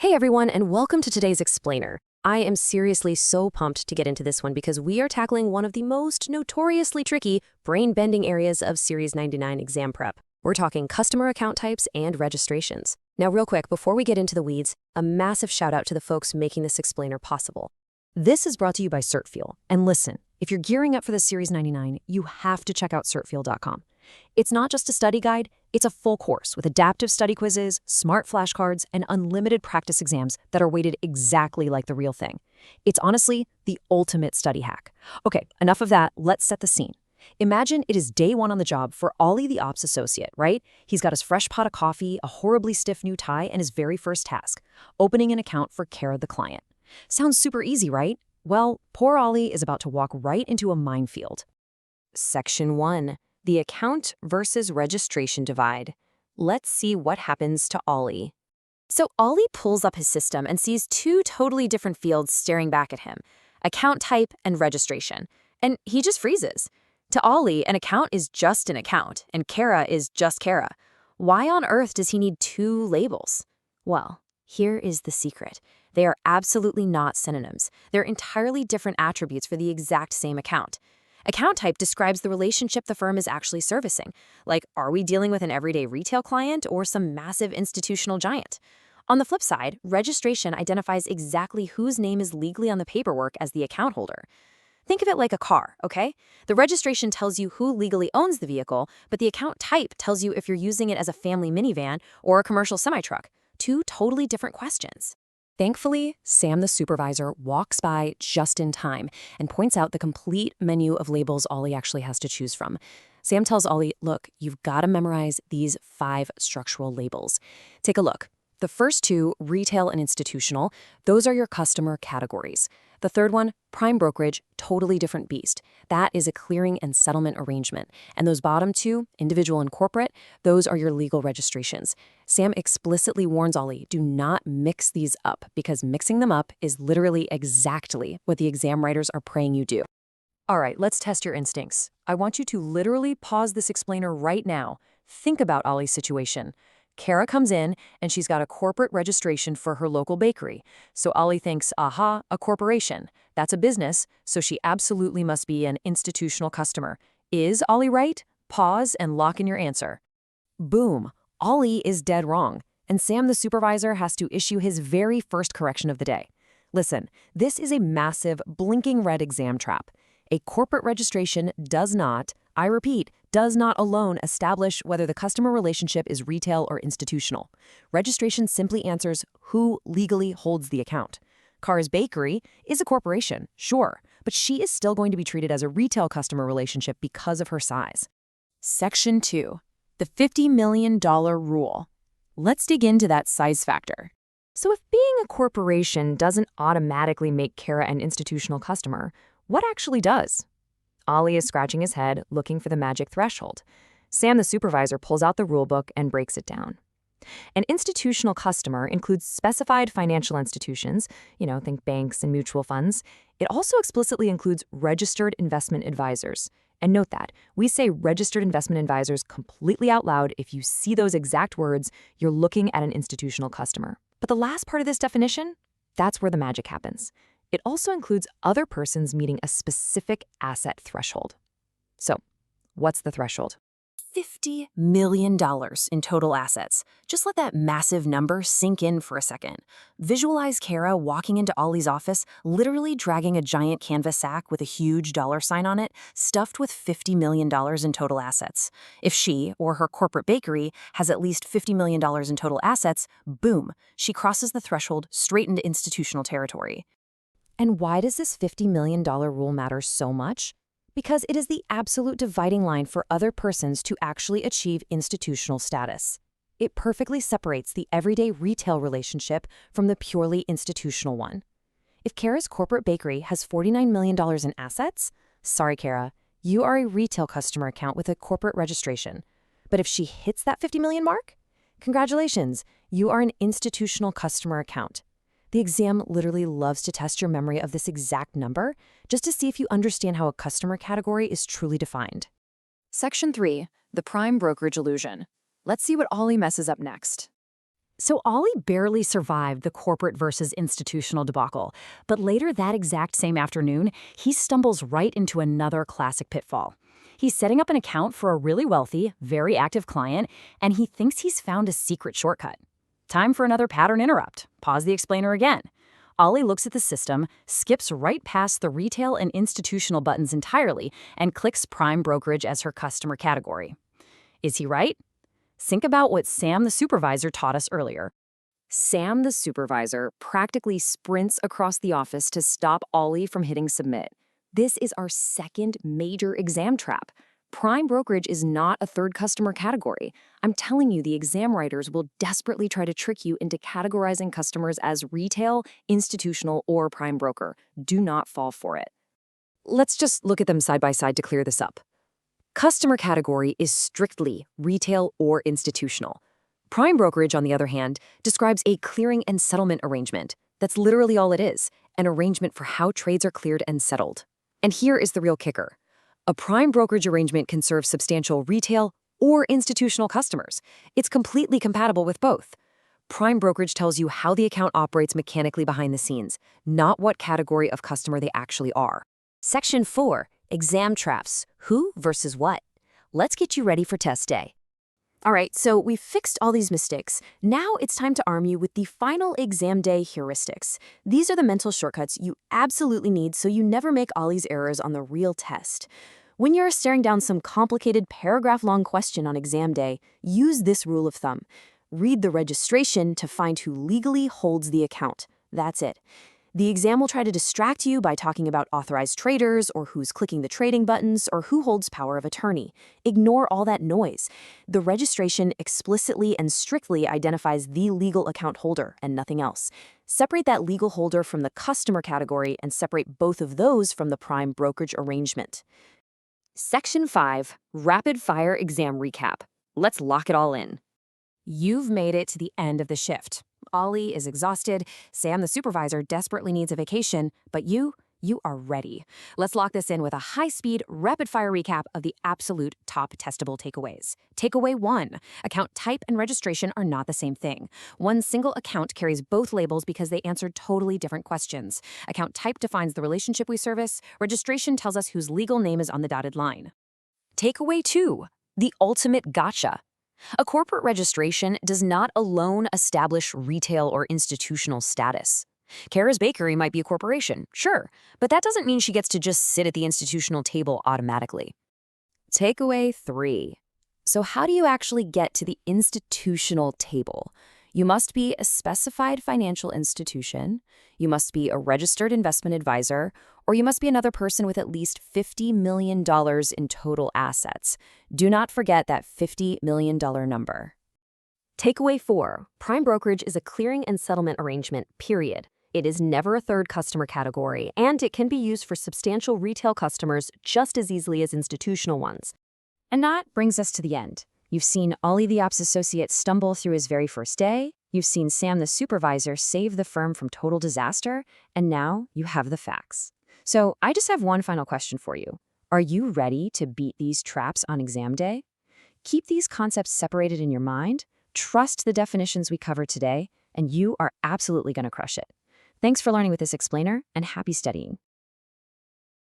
Hey everyone, and welcome to today's Explainer. I am seriously so pumped to get into this one because we are tackling one of the most notoriously tricky, brain-bending areas of Series 99 exam prep. We're talking customer account types and registrations. Now, real quick, before we get into the weeds, a massive shout out to the folks making this Explainer possible. This is brought to you by CertFuel. And listen, if you're gearing up for the Series 99, you have to check out certfuel.com. It's not just a study guide, it's a full course with adaptive study quizzes, smart flashcards, and unlimited practice exams that are weighted exactly like the real thing. It's honestly the ultimate study hack. Okay, enough of that, let's set the scene. Imagine it is day one on the job for Ollie the ops associate, right? He's got his fresh pot of coffee, a horribly stiff new tie, and his very first task, opening an account for Kara the client. Sounds super easy, right? Well, poor Ollie is about to walk right into a minefield. Section 1. The account versus registration divide. Let's see what happens to Ollie. So Ollie pulls up his system and sees two totally different fields staring back at him, account type and registration, and he just freezes. To Ollie, an account is just an account, and Kara is just Kara. Why on earth does he need two labels? Well, here is the secret. They are absolutely not synonyms. They're entirely different attributes for the exact same account. Account type describes the relationship the firm is actually servicing. Like, are we dealing with an everyday retail client or some massive institutional giant? On the flip side, registration identifies exactly whose name is legally on the paperwork as the account holder. Think of it like a car, okay? The registration tells you who legally owns the vehicle, but the account type tells you if you're using it as a family minivan or a commercial semi-truck. Two totally different questions. Thankfully, Sam the supervisor walks by just in time and points out the complete menu of labels Ollie actually has to choose from. Sam tells Ollie, look, you've got to memorize these 5 structural labels. Take a look. The first 2, retail and institutional, those are your customer categories. The third one, prime brokerage, totally different beast. That is a clearing and settlement arrangement. And those bottom 2, individual and corporate, those are your legal registrations. Sam explicitly warns Ollie, do not mix these up, because mixing them up is literally exactly what the exam writers are praying you do. All right, let's test your instincts. I want you to literally pause this explainer right now. Think about Ollie's situation. Kara comes in, and she's got a corporate registration for her local bakery. So Ollie thinks, aha, a corporation. That's a business, so she absolutely must be an institutional customer. Is Ollie right? Pause and lock in your answer. Boom. Ollie is dead wrong, and Sam the supervisor has to issue his very first correction of the day. Listen, this is a massive, blinking red exam trap. A corporate registration does not, I repeat, does not alone establish whether the customer relationship is retail or institutional. Registration simply answers who legally holds the account. Kara's Bakery is a corporation, sure, but she is still going to be treated as a retail customer relationship because of her size. Section 2. The $50 million rule. Let's dig into that size factor. So if being a corporation doesn't automatically make Kara an institutional customer, what actually does? Ollie is scratching his head, looking for the magic threshold. Sam, the supervisor, pulls out the rulebook and breaks it down. An institutional customer includes specified financial institutions, think banks and mutual funds. It also explicitly includes registered investment advisors. And note that, we say registered investment advisors completely out loud. If you see those exact words, you're looking at an institutional customer. But the last part of this definition, that's where the magic happens. It also includes other persons meeting a specific asset threshold. So, what's the threshold? $50 million in total assets. Just let that massive number sink in for a second. Visualize Kara walking into Ollie's office, literally dragging a giant canvas sack with a huge dollar sign on it, stuffed with $50 million in total assets. If she, or her corporate bakery, has at least $50 million in total assets, boom, she crosses the threshold straight into institutional territory. And why does this $50 million rule matter so much? Because it is the absolute dividing line for other persons to actually achieve institutional status. It perfectly separates the everyday retail relationship from the purely institutional one. If Kara's corporate bakery has $49 million in assets, sorry Kara, you are a retail customer account with a corporate registration. But if she hits that $50 million mark, congratulations, you are an institutional customer account. The exam literally loves to test your memory of this exact number, just to see if you understand how a customer category is truly defined. Section 3. The prime brokerage illusion. Let's see what Ollie messes up next. So Ollie barely survived the corporate versus institutional debacle, but later that exact same afternoon, he stumbles right into another classic pitfall. He's setting up an account for a really wealthy, very active client, and he thinks he's found a secret shortcut. Time for another pattern interrupt. Pause the explainer again. Ollie looks at the system, skips right past the retail and institutional buttons entirely, and clicks Prime Brokerage as her customer category. Is he right? Think about what Sam the supervisor taught us earlier. Sam, the supervisor, practically sprints across the office to stop Ollie from hitting submit. This is our second major exam trap. Prime brokerage is not a third customer category. I'm telling you, the exam writers will desperately try to trick you into categorizing customers as retail, institutional, or prime broker. Do not fall for it. Let's just look at them side by side to clear this up. Customer category is strictly retail or institutional. Prime brokerage, on the other hand, describes a clearing and settlement arrangement. That's literally all it is, an arrangement for how trades are cleared and settled. And here is the real kicker. A prime brokerage arrangement can serve substantial retail or institutional customers. It's completely compatible with both. Prime brokerage tells you how the account operates mechanically behind the scenes, not what category of customer they actually are. Section 4. Exam traps. Who versus what? Let's get you ready for test day. All right, so we've fixed all these mistakes. Now it's time to arm you with the final exam day heuristics. These are the mental shortcuts you absolutely need so you never make Ollie's errors on the real test. When you're staring down some complicated paragraph-long question on exam day, use this rule of thumb. Read the registration to find who legally holds the account. That's it. The exam will try to distract you by talking about authorized traders or who's clicking the trading buttons or who holds power of attorney. Ignore all that noise. The registration explicitly and strictly identifies the legal account holder and nothing else. Separate that legal holder from the customer category and separate both of those from the prime brokerage arrangement. Section 5, Rapid Fire Exam Recap. Let's lock it all in. You've made it to the end of the shift. Ollie is exhausted, Sam the supervisor desperately needs a vacation, but you are ready. Let's lock this in with a high-speed, rapid-fire recap of the absolute top testable takeaways. Takeaway 1. Account type and registration are not the same thing. One single account carries both labels because they answered totally different questions. Account type defines the relationship we service. Registration tells us whose legal name is on the dotted line. Takeaway 2. The ultimate gotcha. A corporate registration does not alone establish retail or institutional status. Kara's Bakery might be a corporation, sure, but that doesn't mean she gets to just sit at the institutional table automatically. Takeaway 3. So how do you actually get to the institutional table? You must be a specified financial institution, you must be a registered investment advisor, or you must be another person with at least $50 million in total assets. Do not forget that $50 million number. Takeaway 4. Prime brokerage is a clearing and settlement arrangement, period. It is never a third customer category, and it can be used for substantial retail customers just as easily as institutional ones. And that brings us to the end. You've seen Ollie the ops associate stumble through his very first day, you've seen Sam the supervisor save the firm from total disaster, and now you have the facts. So I just have one final question for you. Are you ready to beat these traps on exam day? Keep these concepts separated in your mind, trust the definitions we covered today, and you are absolutely going to crush it. Thanks for learning with this explainer, and happy studying.